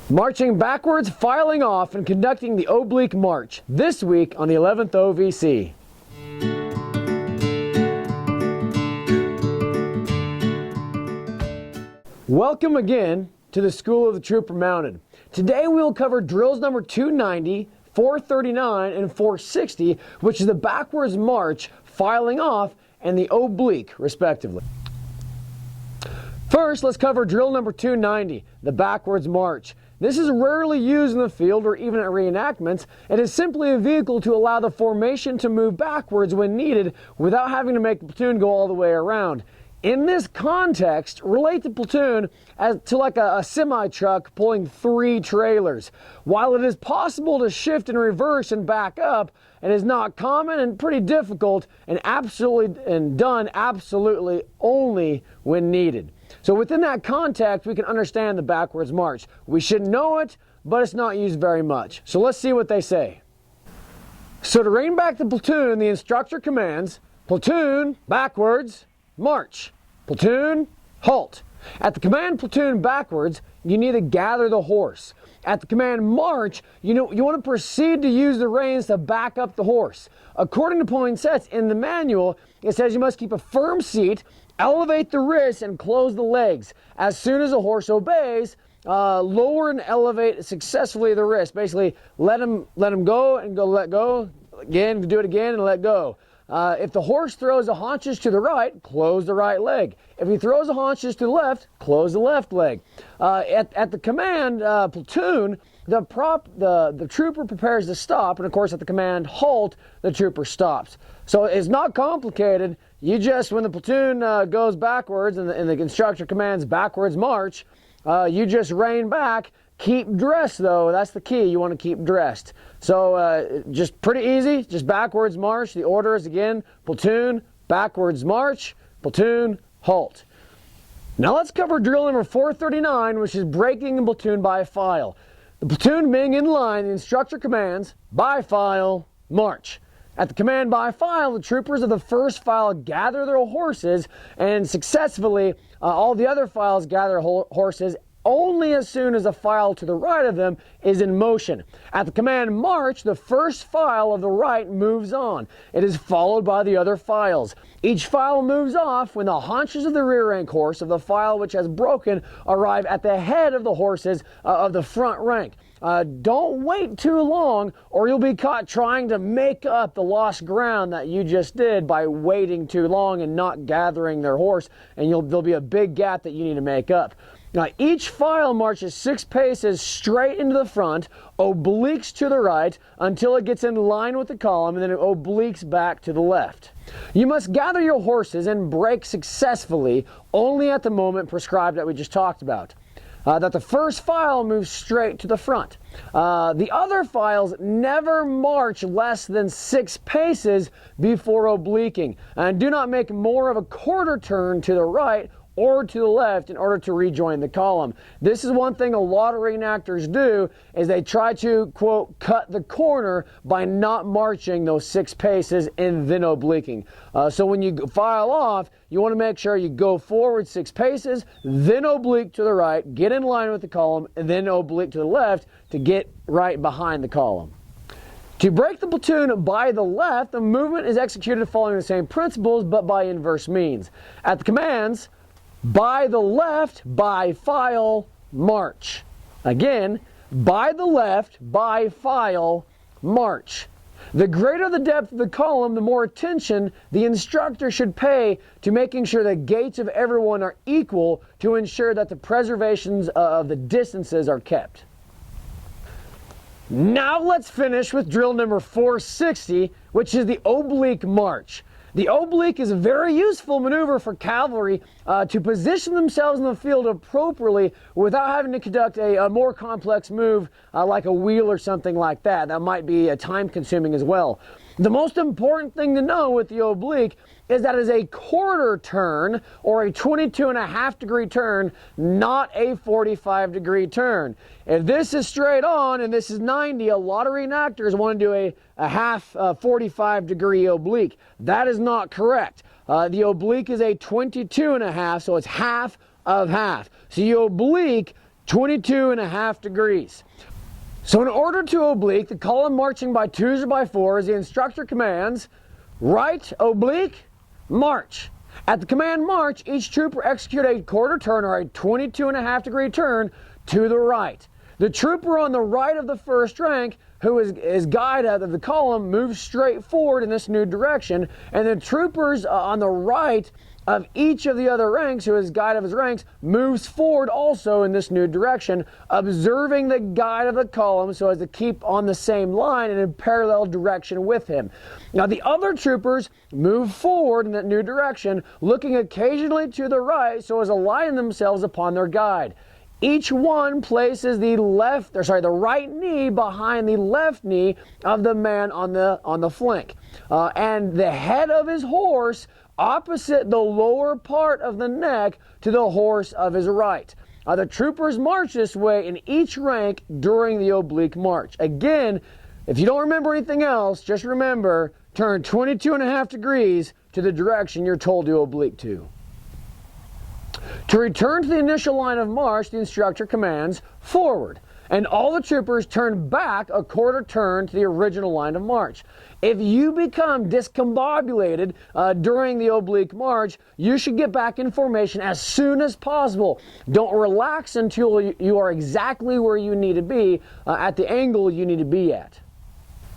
Marching backwards, filing off, and conducting the oblique march this week on the 11th OVC. Welcome again to the School of the Trooper Mounted. Today we will cover drills number 290, 439, and 460, which is the backwards march, filing off, and the oblique, respectively. First, let's cover drill number 290, the backwards march. This is rarely used in the field or even at reenactments. It is simply a vehicle to allow the formation to move backwards when needed without having to make the platoon go all the way around. In this context, relate the platoon as to like a semi-truck pulling 3 trailers. While it is possible to shift and reverse and back up, it is not common and pretty difficult and done absolutely only when needed. So within that context, we can understand the backwards march. We should know it, but it's not used very much. So let's see what they say. So to rein back the platoon, the instructor commands, platoon, backwards, march. Platoon, halt. At the command platoon backwards, you need to gather the horse. At the command march, you want to proceed to use the reins to back up the horse. According to Poinsett in the manual, it says you must keep a firm seat, elevate the wrists, and close the legs. As soon as the horse obeys, lower and elevate successfully the wrist. Basically, let him go and let go. Again, do it again and let go. If the horse throws the haunches to the right, close the right leg. If he throws the haunches to the left, close the left leg. At the command platoon, the trooper prepares to stop, and of course at the command halt, the trooper stops. So it's not complicated. You just, when the platoon goes backwards and the instructor commands backwards march, you just rein back. Keep dressed though, that's the key. You want to keep dressed. So just pretty easy, just backwards march. The order is again, platoon, backwards march, platoon, halt. Now let's cover drill number 439, which is breaking the platoon by file. The platoon being in line, the instructor commands, by file, march. At the command by file, the troopers of the first file gather their horses, and successfully all the other files gather horses only as soon as the file to the right of them is in motion. At the command march, the first file of the right moves on. It is followed by the other files. Each file moves off when the haunches of the rear rank horse of the file which has broken arrive at the head of the horses of the front rank. Don't wait too long or you'll be caught trying to make up the lost ground that you just did by waiting too long and not gathering their horse, and there'll be a big gap that you need to make up. Now, each file marches 6 paces straight into the front, obliques to the right until it gets in line with the column, and then it obliques back to the left. You must gather your horses and break successfully only at the moment prescribed that we just talked about. That the first file moves straight to the front. The other files never march less than 6 paces before obliquing, and do not make more of a quarter turn to the right or to the left in order to rejoin the column. This is one thing a lot of reenactors do, is they try to, quote, cut the corner by not marching those 6 paces and then obliquing. So when you file off, you want to make sure you go forward 6 paces, then oblique to the right, get in line with the column, and then oblique to the left to get right behind the column. To break the platoon by the left, the movement is executed following the same principles but by inverse means. At the commands, by the left, by file, march. Again, by the left, by file, march. The greater the depth of the column, the more attention the instructor should pay to making sure the gaits of everyone are equal to ensure that the preservations of the distances are kept. Now let's finish with drill number 460, which is the oblique march. The oblique is a very useful maneuver for cavalry to position themselves in the field appropriately without having to conduct a more complex move like a wheel or something like that. That might be time consuming as well. The most important thing to know with the oblique is that it is a quarter turn or a 22.5 degree turn, not a 45 degree turn. If this is straight on and this is 90, a lot of reenactors want to do a half 45 degree oblique. That is not correct. The oblique is a 22.5, so it's half of half. So you oblique 22.5 degrees. So in order to oblique, the column marching by 2s or by 4s, the instructor commands, right, oblique, march. At the command march, each trooper execute a quarter turn or a 22.5 degree turn to the right. The trooper on the right of the first rank, who is guide of the column, moves straight forward in this new direction, and the troopers on the right of each of the other ranks, who is guide of his ranks, moves forward also in this new direction, observing the guide of the column so as to keep on the same line and in parallel direction with him. Now the other troopers move forward in that new direction, looking occasionally to the right so as to align themselves upon their guide. Each one places the right knee behind the left knee of the man on the flank, and the head of his horse opposite the lower part of the neck to the horse of his right. The troopers march this way in each rank during the oblique march. Again, if you don't remember anything else, just remember, turn 22.5 degrees to the direction you're told to oblique to. To return to the initial line of march, the instructor commands forward, and all the troopers turn back a quarter turn to the original line of march. If you become discombobulated during the oblique march, you should get back in formation as soon as possible. Don't relax until you are exactly where you need to be at the angle you need to be at.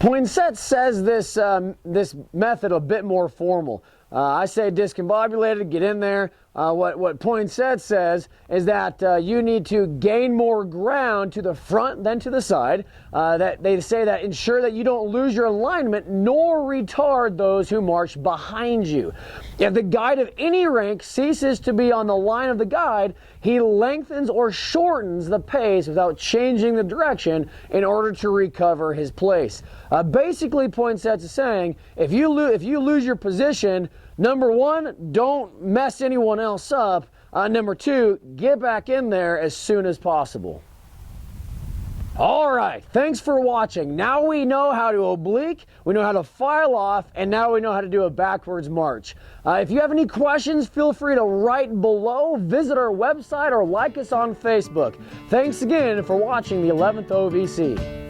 Poinsett says this method a bit more formal. I say discombobulated, get in there. What Poinsett says is that you need to gain more ground to the front than to the side. That they say that ensure that you don't lose your alignment nor retard those who march behind you. If the guide of any rank ceases to be on the line of the guide, he lengthens or shortens the pace without changing the direction in order to recover his place. Basically, Poinsett is saying, if you lose your position, number one, don't mess anyone else up. Number two, get back in there as soon as possible. All right, thanks for watching. Now we know how to oblique, we know how to file off, and now we know how to do a backwards march. If you have any questions, feel free to write below, visit our website, or like us on Facebook. Thanks again for watching the 11th OVC.